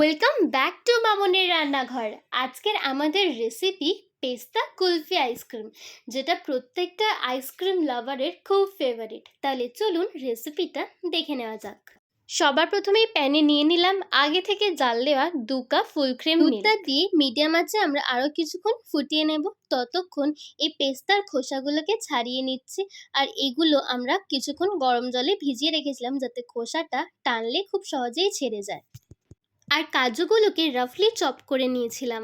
Welcome back to মামনের রান্নাঘর। আজকের আমাদের রেসিপি পেস্তা কুলফি আইসক্রিম, যেটা প্রত্যেকটা আইসক্রিম লাভারের খুব ফেভারিট। তাহলে চলুন রেসিপিটা দেখে নেওয়া যাক। সবার প্রথমেই প্যানে নিয়ে নিলাম আগে থেকে জাল দেওয়া 2 কাপ ফুল ক্রিম। দুধটা দিয়ে মিডিয়াম আঁচে আমরা আরও কিছুক্ষণ ফুটিয়ে নেব। ততক্ষণ এই পেস্তার খোসাগুলোকে ছাড়িয়ে নিচ্ছি, আর এগুলো আমরা কিছুক্ষণ গরম জলে ভিজিয়ে রেখেছিলাম যাতে খোসাটা টানলে খুব সহজেই ছেড়ে যায়। আর কাজুগুলোকে রাফলি চপ করে নিয়েছিলাম।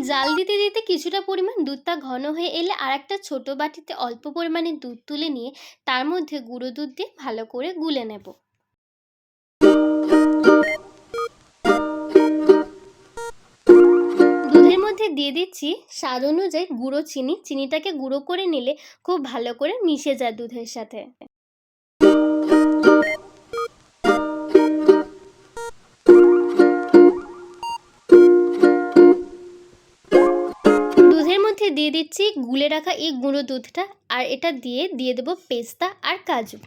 জাল দিতে দিতে কিছুটা পরিমাণ দুধটা ঘন হয়ে এলে আর একটা ছোট বাটিতে অল্প পরিমাণে দুধ তুলে নিয়ে তার মধ্যে গুঁড়ো দুধ দিয়ে ভালো করে গুলে নেব। দুধের মধ্যে দিয়ে দিচ্ছি স্বাদ অনুযায়ী গুঁড়ো চিনি। চিনিটাকে গুঁড়ো করে নিলে খুব ভালো করে মিশে যায় দুধের সাথে। দুধের মধ্যে দিয়ে দিচ্ছি গুলে রাখা এই গুঁড়ো দুধটা, আর এটা দিয়ে দেবো পেস্তা আর কাজু।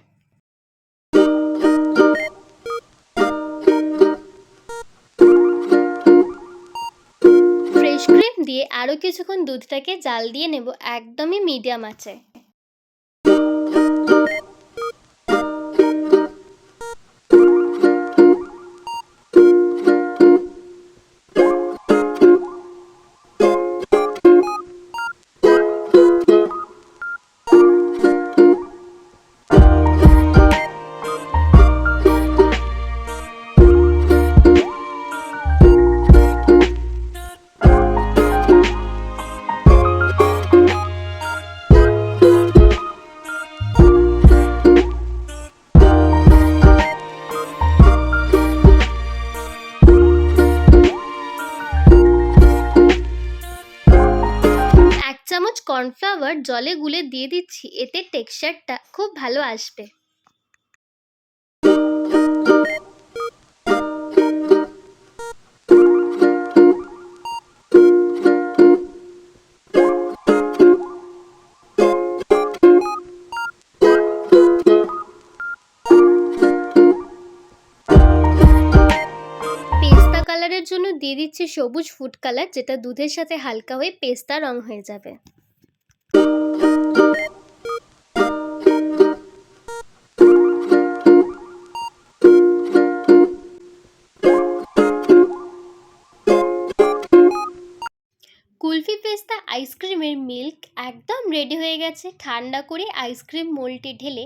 ফ্রেশ ক্রিম দিয়ে আরও কিছুক্ষণ দুধটাকে জাল দিয়ে নেব একদমই মিডিয়াম আঁচে। এক চামচ কর্নফ্লাওয়ার জলে গুলে দিয়ে দিচ্ছি, এতে টেক্সচারটা খুব ভালো আসবে। পেস্তা কালারের জন্য দিয়ে দিচ্ছি সবুজ ফুড কালার, যেটা দুধের সাথে হালকা হয়ে পেস্তা রং হয়ে যাবে। কুলফি পেস্তা আইসক্রিমের মিল্ক একদম রেডি হয়ে গেছে। ঠান্ডা করে আইসক্রিম মোল্ডে ঢেলে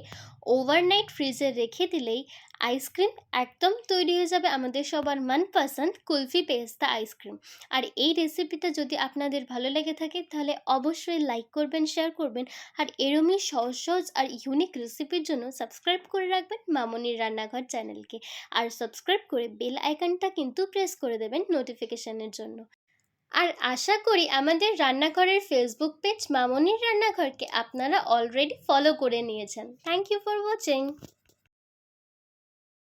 ওভারনাইট ফ্রিজে রেখে দিলেই আইসক্রিম একদম তৈরি হয়ে যাবে আমাদের সবার মনপসন্দ কুলফি পেস্তা আইসক্রিম। আর এই রেসিপিটা যদি আপনাদের ভালো লেগে থাকে তাহলে অবশ্যই লাইক করবেন, শেয়ার করবেন, আর এরমই সহজ সহজ আর ইউনিক রেসিপির জন্য সাবস্ক্রাইব করে রাখবেন মামনির রান্নাঘর চ্যানেলকে। আর সাবস্ক্রাইব করে বেল আইকনটা কিন্তু প্রেস করে দেবেন নোটিফিকেশনের জন্য। আর আশা করি আমাদের রান্নাঘরের ফেসবুক পেজ মামনির রান্নাঘরকে আপনারা অলরেডি ফলো করে নিয়েছেন। Thank you for watching.